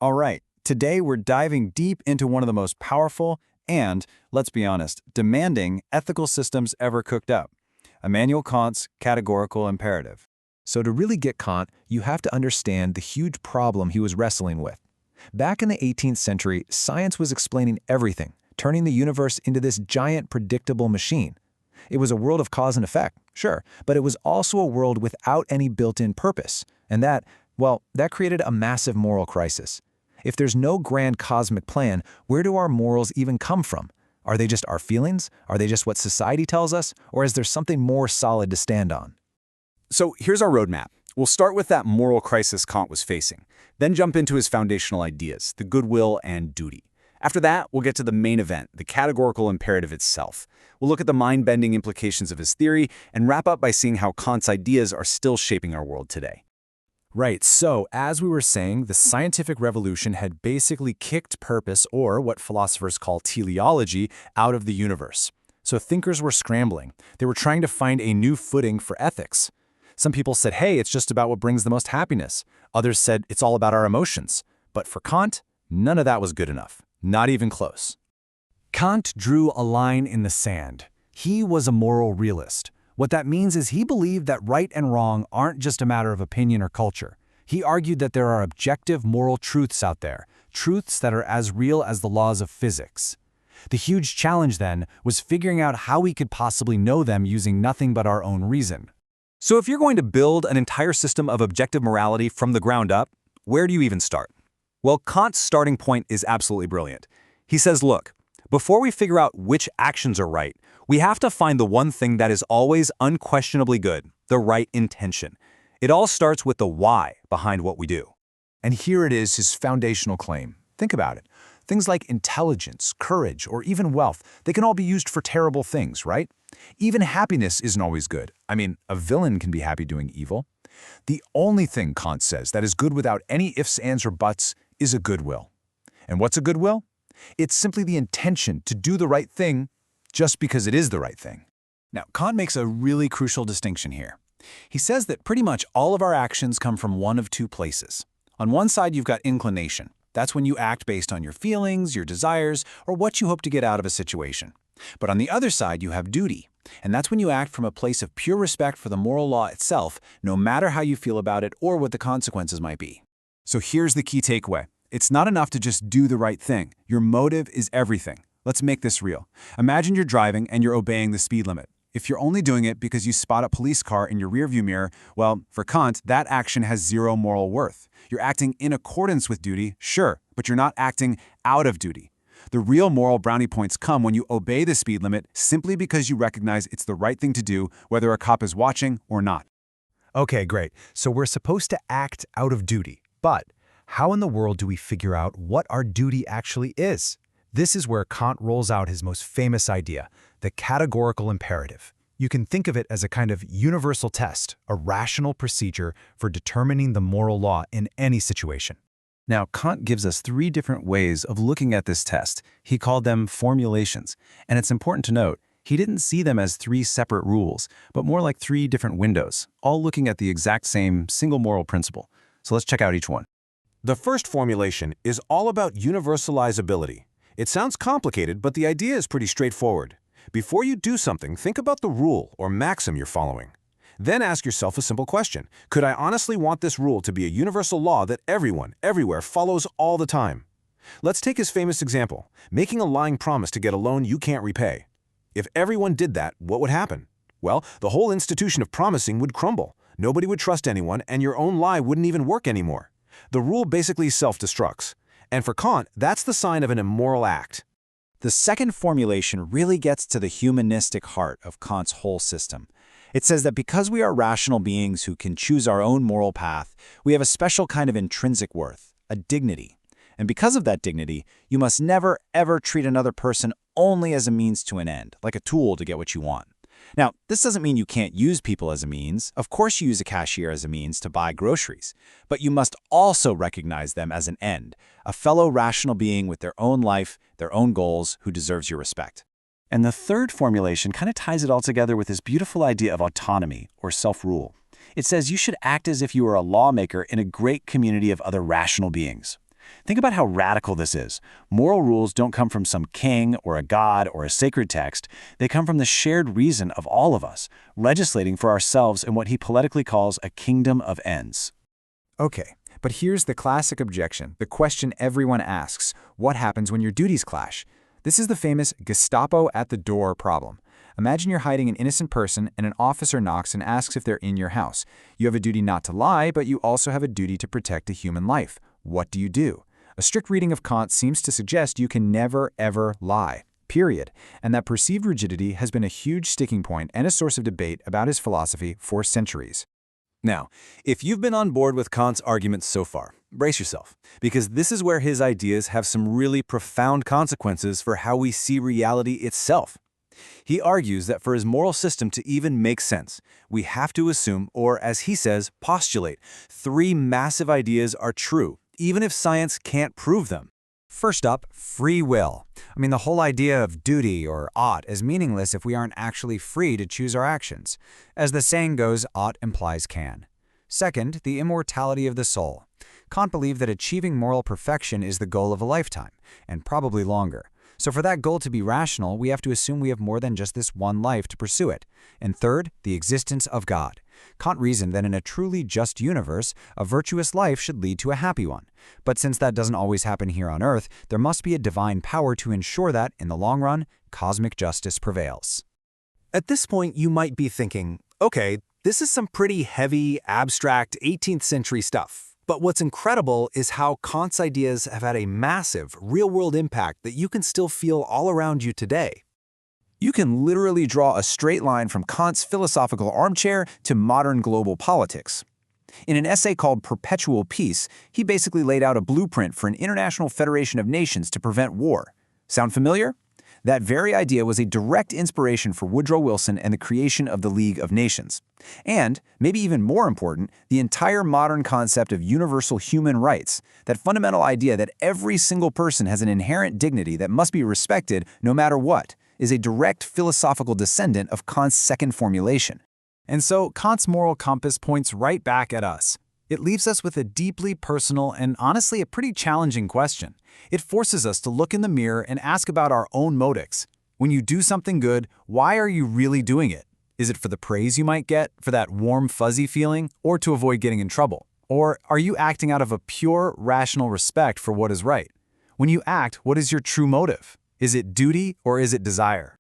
All right, today we're diving deep into one of the most powerful and, let's be honest, demanding ethical systems ever cooked up, Immanuel Kant's categorical imperative. So to really get Kant, you have to understand the huge problem he was wrestling with. Back in the 18th century, science was explaining everything, turning the universe into this giant predictable machine. It was a world of cause and effect, sure, but it was also a world without any built-in purpose. And that created a massive moral crisis. If there's no grand cosmic plan, where do our morals even come from? Are they just our feelings? Are they just what society tells us? Or is there something more solid to stand on? So here's our roadmap. We'll start with that moral crisis Kant was facing, then jump into his foundational ideas, the goodwill and duty. After that, we'll get to the main event, the categorical imperative itself. We'll look at the mind-bending implications of his theory and wrap up by seeing how Kant's ideas are still shaping our world today. Right, so as we were saying, the scientific revolution had basically kicked purpose, or what philosophers call teleology, out of the universe. So thinkers were scrambling. They were trying to find a new footing for ethics. Some people said, hey, it's just about what brings the most happiness. Others said it's all about our emotions. But for Kant, none of that was good enough. Not even close. Kant drew a line in the sand. He was a moral realist. What that means is he believed that right and wrong aren't just a matter of opinion or culture. He argued that there are objective moral truths out there, truths that are as real as the laws of physics. The huge challenge then was figuring out how we could possibly know them using nothing but our own reason. So if you're going to build an entire system of objective morality from the ground up, where do you even start? Well, Kant's starting point is absolutely brilliant. He says, look, before we figure out which actions are right, we have to find the one thing that is always unquestionably good, the right intention. It all starts with the why behind what we do. And here it is, his foundational claim. Think about it. Things like intelligence, courage, or even wealth, they can all be used for terrible things, right? Even happiness isn't always good. I mean, a villain can be happy doing evil. The only thing, Kant says, that is good without any ifs, ands, or buts is a goodwill. And what's a goodwill? It's simply the intention to do the right thing just because it is the right thing. Now, Kant makes a really crucial distinction here. He says that pretty much all of our actions come from one of two places. On one side, you've got inclination. That's when you act based on your feelings, your desires, or what you hope to get out of a situation. But on the other side, you have duty. And that's when you act from a place of pure respect for the moral law itself, no matter how you feel about it or what the consequences might be. So here's the key takeaway. It's not enough to just do the right thing. Your motive is everything. Let's make this real. Imagine you're driving and you're obeying the speed limit. If you're only doing it because you spot a police car in your rearview mirror, well, for Kant, that action has zero moral worth. You're acting in accordance with duty, sure, but you're not acting out of duty. The real moral brownie points come when you obey the speed limit simply because you recognize it's the right thing to do, whether a cop is watching or not. Okay, great. So we're supposed to act out of duty. But how in the world do we figure out what our duty actually is? This is where Kant rolls out his most famous idea, the categorical imperative. You can think of it as a kind of universal test, a rational procedure for determining the moral law in any situation. Now, Kant gives us three different ways of looking at this test. He called them formulations. And it's important to note, he didn't see them as three separate rules, but more like three different windows, all looking at the exact same single moral principle. So let's check out each one. The first formulation is all about universalizability. It sounds complicated, but the idea is pretty straightforward. Before you do something, think about the rule or maxim you're following. Then ask yourself a simple question. Could I honestly want this rule to be a universal law that everyone, everywhere follows all the time? Let's take his famous example, making a lying promise to get a loan you can't repay. If everyone did that, what would happen? Well, the whole institution of promising would crumble. Nobody would trust anyone, and your own lie wouldn't even work anymore. The rule basically self-destructs. And for Kant, that's the sign of an immoral act. The second formulation really gets to the humanistic heart of Kant's whole system. It says that because we are rational beings who can choose our own moral path, we have a special kind of intrinsic worth, a dignity. And because of that dignity, you must never, ever treat another person only as a means to an end, like a tool to get what you want. Now, this doesn't mean you can't use people as a means. Of course you use a cashier as a means to buy groceries. But you must also recognize them as an end, a fellow rational being with their own life, their own goals, who deserves your respect. And the third formulation kind of ties it all together with this beautiful idea of autonomy or self-rule. It says you should act as if you were a lawmaker in a great community of other rational beings. Think about how radical this is. Moral rules don't come from some king or a god or a sacred text. They come from the shared reason of all of us, legislating for ourselves in what he poetically calls a kingdom of ends. Okay, but here's the classic objection, the question everyone asks: what happens when your duties clash? This is the famous Gestapo at the door problem. Imagine you're hiding an innocent person and an officer knocks and asks if they're in your house. You have a duty not to lie, but you also have a duty to protect a human life. What do? A strict reading of Kant seems to suggest you can never, ever lie, period, and that perceived rigidity has been a huge sticking point and a source of debate about his philosophy for centuries. Now, if you've been on board with Kant's arguments so far, brace yourself, because this is where his ideas have some really profound consequences for how we see reality itself. He argues that for his moral system to even make sense, we have to assume, or as he says, postulate, three massive ideas are true, even if science can't prove them. First up, free will. The whole idea of duty or ought is meaningless if we aren't actually free to choose our actions. As the saying goes, ought implies can. Second, the immortality of the soul. Kant believed that achieving moral perfection is the goal of a lifetime, and probably longer. So for that goal to be rational, we have to assume we have more than just this one life to pursue it. And third, the existence of God. Kant reasoned that in a truly just universe, a virtuous life should lead to a happy one. But since that doesn't always happen here on Earth, there must be a divine power to ensure that, in the long run, cosmic justice prevails. At this point, you might be thinking, okay, this is some pretty heavy, abstract 18th century stuff. But what's incredible is how Kant's ideas have had a massive, real-world impact that you can still feel all around you today. You can literally draw a straight line from Kant's philosophical armchair to modern global politics. In an essay called Perpetual Peace, he basically laid out a blueprint for an international federation of nations to prevent war. Sound familiar? That very idea was a direct inspiration for Woodrow Wilson and the creation of the League of Nations. And, maybe even more important, the entire modern concept of universal human rights, that fundamental idea that every single person has an inherent dignity that must be respected no matter what, is a direct philosophical descendant of Kant's second formulation. And so Kant's moral compass points right back at us. It leaves us with a deeply personal and honestly a pretty challenging question. It forces us to look in the mirror and ask about our own motives. When you do something good, why are you really doing it? Is it for the praise you might get, for that warm, fuzzy feeling, or to avoid getting in trouble? Or are you acting out of a pure, rational respect for what is right? When you act, what is your true motive? Is it duty or is it desire?